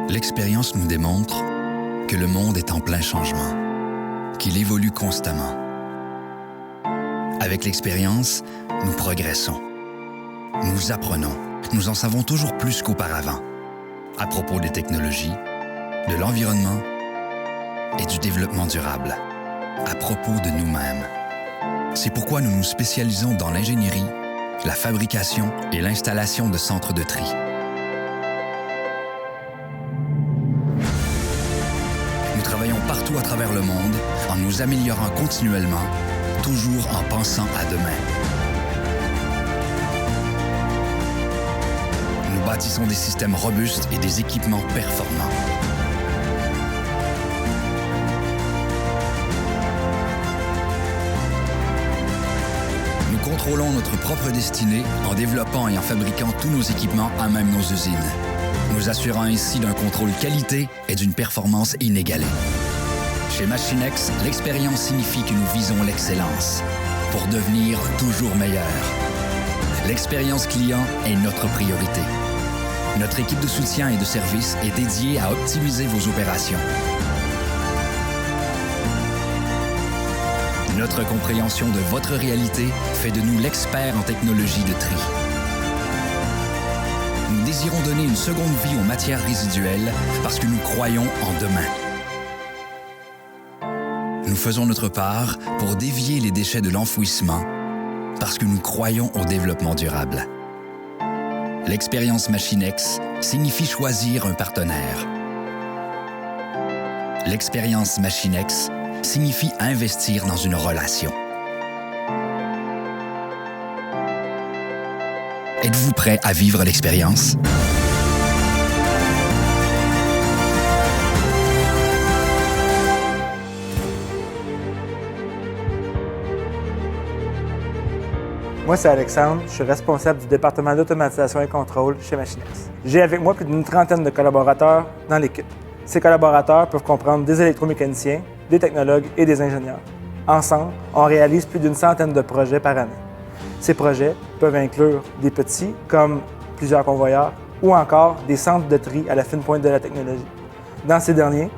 L'expérience nous démontre que le monde est en plein changement, qu'il évolue constamment. Avec l'expérience, nous progressons. Nous apprenons. Nous en savons toujours plus qu'auparavant à propos des technologies, de l'environnement et du développement durable, à propos de nous-mêmes. C'est pourquoi nous nous spécialisons dans l'ingénierie, la fabrication et l'installation de centres de tri. Nous travaillons partout à travers le monde en nous améliorant continuellement, toujours en pensant à demain. Nous bâtissons des systèmes robustes et des équipements performants. Nous contrôlons notre propre destinée en développant et en fabriquant tous nos équipements à même nos usines, nous assurant ainsi d'un contrôle qualité et d'une performance inégalée. Chez Machinex, l'expérience signifie que nous visons l'excellence pour devenir toujours meilleurs. L'expérience client est notre priorité. Notre équipe de soutien et de service est dédiée à optimiser vos opérations. Notre compréhension de votre réalité fait de nous l'expert en technologie de tri. Nous désirons donner une seconde vie aux matières résiduelles parce que nous croyons en demain. Nous faisons notre part pour dévier les déchets de l'enfouissement parce que nous croyons au développement durable. L'expérience Machinex signifie choisir un partenaire. L'expérience Machinex signifie investir dans une relation. Êtes-vous prêt à vivre l'expérience? Moi, c'est Alexandre, je suis responsable du département d'automatisation et contrôle chez Machinex. J'ai avec moi plus d'une trentaine de collaborateurs dans l'équipe. Ces collaborateurs peuvent comprendre des électromécaniciens, des technologues et des ingénieurs. Ensemble, on réalise plus d'une centaine de projets par année. Ces projets peuvent inclure des petits, comme plusieurs convoyeurs, ou encore des centres de tri à la fine pointe de la technologie. Dans ces derniers,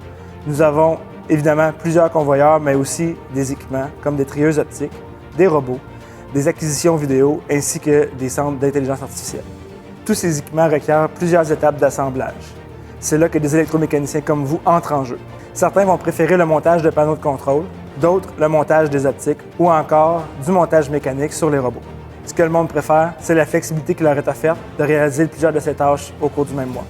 nous avons évidemment plusieurs convoyeurs, mais aussi des équipements comme des trieuses optiques, des robots, des acquisitions vidéo ainsi que des centres d'intelligence artificielle. Tous ces équipements requièrent plusieurs étapes d'assemblage. C'est là que des électromécaniciens comme vous entrent en jeu. Certains vont préférer le montage de panneaux de contrôle, d'autres le montage des optiques ou encore du montage mécanique sur les robots. Ce que le monde préfère, c'est la flexibilité qui leur est offerte de réaliser plusieurs de ces tâches au cours du même mois.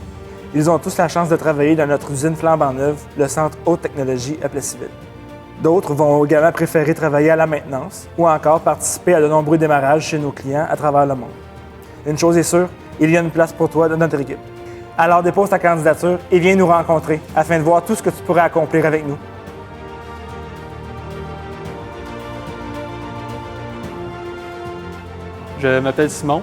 Ils ont tous la chance de travailler dans notre usine flambant neuve, le Centre Haute Technologie à Plessisville. D'autres vont également préférer travailler à la maintenance ou encore participer à de nombreux démarrages chez nos clients à travers le monde. Une chose est sûre, il y a une place pour toi dans notre équipe. Alors dépose ta candidature et viens nous rencontrer afin de voir tout ce que tu pourrais accomplir avec nous. Je m'appelle Simon,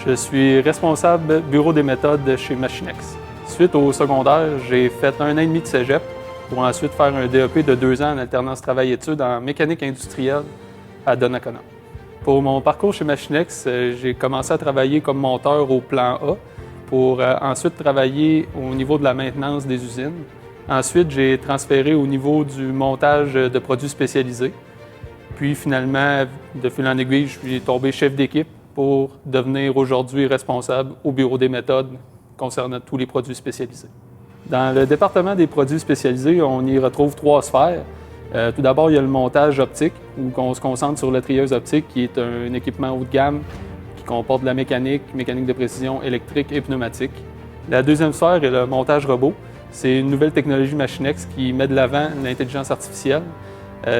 je suis responsable bureau des méthodes chez Machinex. Suite au secondaire, j'ai fait 1 an et demi de cégep pour ensuite faire un DEP de 2 ans en alternance travail-études en mécanique industrielle à Donnacona. Pour mon parcours chez Machinex, j'ai commencé à travailler comme monteur au plan A pour ensuite travailler au niveau de la maintenance des usines. Ensuite, j'ai transféré au niveau du montage de produits spécialisés. Puis finalement, de fil en aiguille, je suis tombé chef d'équipe pour devenir aujourd'hui responsable au bureau des méthodes concernant tous les produits spécialisés. Dans le département des produits spécialisés, on y retrouve 3 sphères. Tout d'abord, il y a le montage optique, où on se concentre sur la trieuse optique, qui est un équipement haut de gamme qui comporte de la mécanique de précision électrique et pneumatique. La deuxième sphère est le montage robot. C'est une nouvelle technologie Machinex qui met de l'avant l'intelligence artificielle.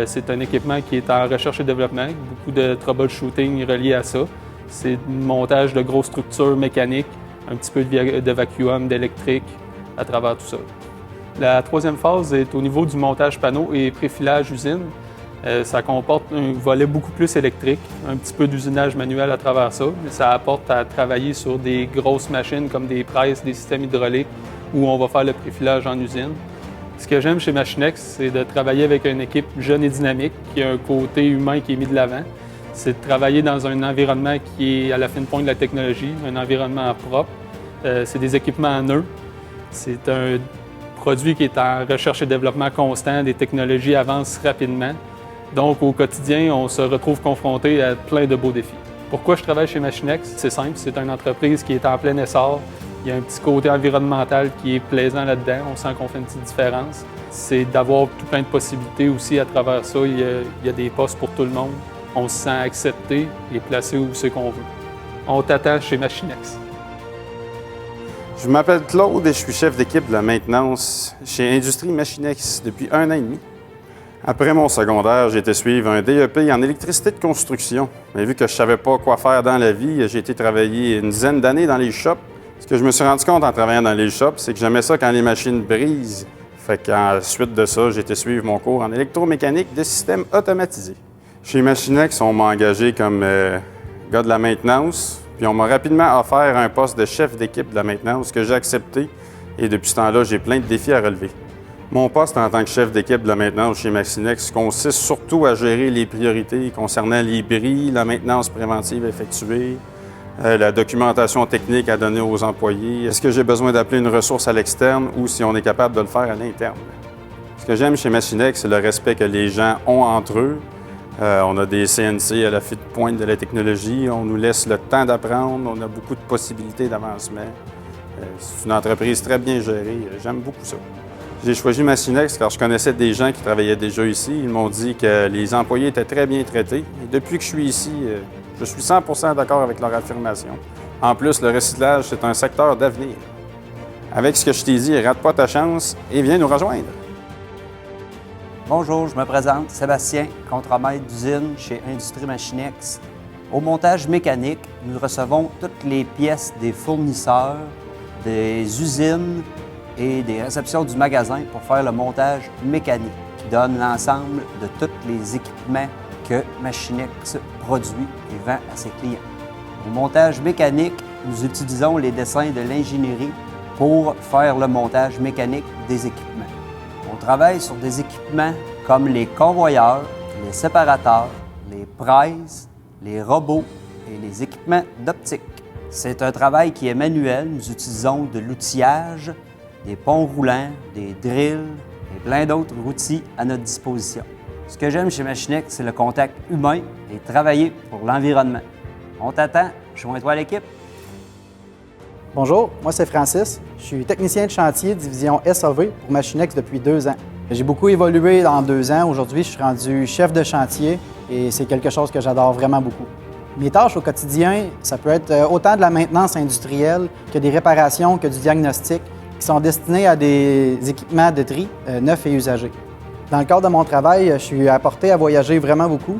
C'est un équipement qui est en recherche et développement, avec beaucoup de troubleshooting relié à ça. C'est le montage de grosses structures mécaniques, un petit peu de vacuum, d'électrique, à travers tout ça. La troisième phase est au niveau du montage panneau et préfilage usine. Ça comporte un volet beaucoup plus électrique, un petit peu d'usinage manuel à travers ça, mais ça apporte à travailler sur des grosses machines comme des presses, des systèmes hydrauliques, où on va faire le préfilage en usine. Ce que j'aime chez Machinex, c'est de travailler avec une équipe jeune et dynamique, qui a un côté humain qui est mis de l'avant. C'est de travailler dans un environnement qui est à la fine pointe de la technologie, un environnement propre. C'est des équipements neutres. C'est un produit qui est en recherche et développement constant, les technologies avancent rapidement. Donc, au quotidien, on se retrouve confronté à plein de beaux défis. Pourquoi je travaille chez Machinex? C'est simple, c'est une entreprise qui est en plein essor. Il y a un petit côté environnemental qui est plaisant là-dedans. On sent qu'on fait une petite différence. C'est d'avoir tout plein de possibilités aussi à travers ça. Il y a des postes pour tout le monde. On se sent accepté et placé où c'est qu'on veut. On t'attend chez Machinex. Je m'appelle Claude et je suis chef d'équipe de la maintenance chez Industrie Machinex depuis 1 an et demi. Après mon secondaire, j'ai été suivre un DEP en électricité de construction. Mais vu que je ne savais pas quoi faire dans la vie, j'ai été travailler une dizaine d'années dans les shops. Ce que je me suis rendu compte en travaillant dans les shops, c'est que j'aimais ça quand les machines brisent. Fait qu'ensuite de ça, j'ai été suivre mon cours en électromécanique de systèmes automatisés. Chez Machinex, on m'a engagé comme gars de la maintenance, puis on m'a rapidement offert un poste de chef d'équipe de la maintenance que j'ai accepté. Et depuis ce temps-là, j'ai plein de défis à relever. Mon poste en tant que chef d'équipe de la maintenance chez Machinex consiste surtout à gérer les priorités concernant les bris, la maintenance préventive effectuée, la documentation technique à donner aux employés. Est-ce que j'ai besoin d'appeler une ressource à l'externe ou si on est capable de le faire à l'interne? Ce que j'aime chez Machinex, c'est le respect que les gens ont entre eux. On a des CNC à la fine pointe de la technologie. On nous laisse le temps d'apprendre. On a beaucoup de possibilités d'avancement. C'est une entreprise très bien gérée. J'aime beaucoup ça. J'ai choisi Machinex car je connaissais des gens qui travaillaient déjà ici. Ils m'ont dit que les employés étaient très bien traités. Et depuis que je suis ici, je suis 100% d'accord avec leur affirmation. En plus, le recyclage, c'est un secteur d'avenir. Avec ce que je t'ai dit, rate pas ta chance et viens nous rejoindre. Bonjour, je me présente, Sébastien, contremaître d'usine chez Industrie Machinex. Au montage mécanique, nous recevons toutes les pièces des fournisseurs, des usines et des réceptions du magasin pour faire le montage mécanique qui donne l'ensemble de tous les équipements que Machinex produit et vend à ses clients. Au montage mécanique, nous utilisons les dessins de l'ingénierie pour faire le montage mécanique des équipements. On travaille sur des équipements comme les convoyeurs, les séparateurs, les prises, les robots et les équipements d'optique. C'est un travail qui est manuel. Nous utilisons de l'outillage, des ponts roulants, des drills et plein d'autres outils à notre disposition. Ce que j'aime chez Machinex, c'est le contact humain et travailler pour l'environnement. On t'attend, joins-toi à l'équipe. Bonjour, moi c'est Francis. Je suis technicien de chantier division SAV pour Machinex depuis 2 ans. J'ai beaucoup évolué en 2 ans. Aujourd'hui, je suis rendu chef de chantier et c'est quelque chose que j'adore vraiment beaucoup. Mes tâches au quotidien, ça peut être autant de la maintenance industrielle que des réparations, que du diagnostic, qui sont destinés à des équipements de tri neufs et usagés. Dans le cadre de mon travail, je suis apporté à voyager vraiment beaucoup.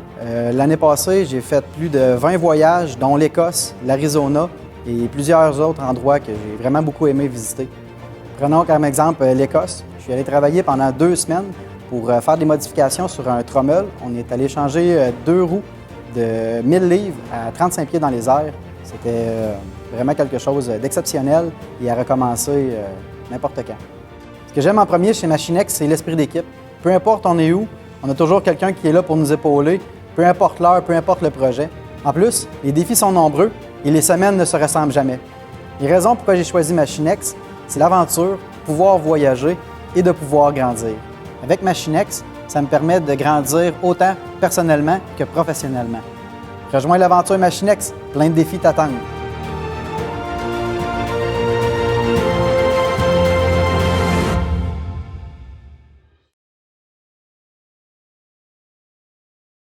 L'année passée, j'ai fait plus de 20 voyages, dont l'Écosse, l'Arizona et plusieurs autres endroits que j'ai vraiment beaucoup aimé visiter. Prenons comme exemple l'Écosse. Je suis allé travailler pendant 2 semaines pour faire des modifications sur un trommel. On est allé changer 2 roues de 1000 livres à 35 pieds dans les airs. C'était vraiment quelque chose d'exceptionnel et à recommencer n'importe quand. Ce que j'aime en premier chez Machinex, c'est l'esprit d'équipe. Peu importe on est où, on a toujours quelqu'un qui est là pour nous épauler, peu importe l'heure, peu importe le projet. En plus, les défis sont nombreux et les semaines ne se ressemblent jamais. Les raisons pourquoi j'ai choisi Machinex, c'est l'aventure, pouvoir voyager et de pouvoir grandir. Avec Machinex, ça me permet de grandir autant personnellement que professionnellement. Rejoins l'aventure Machinex, plein de défis t'attendent.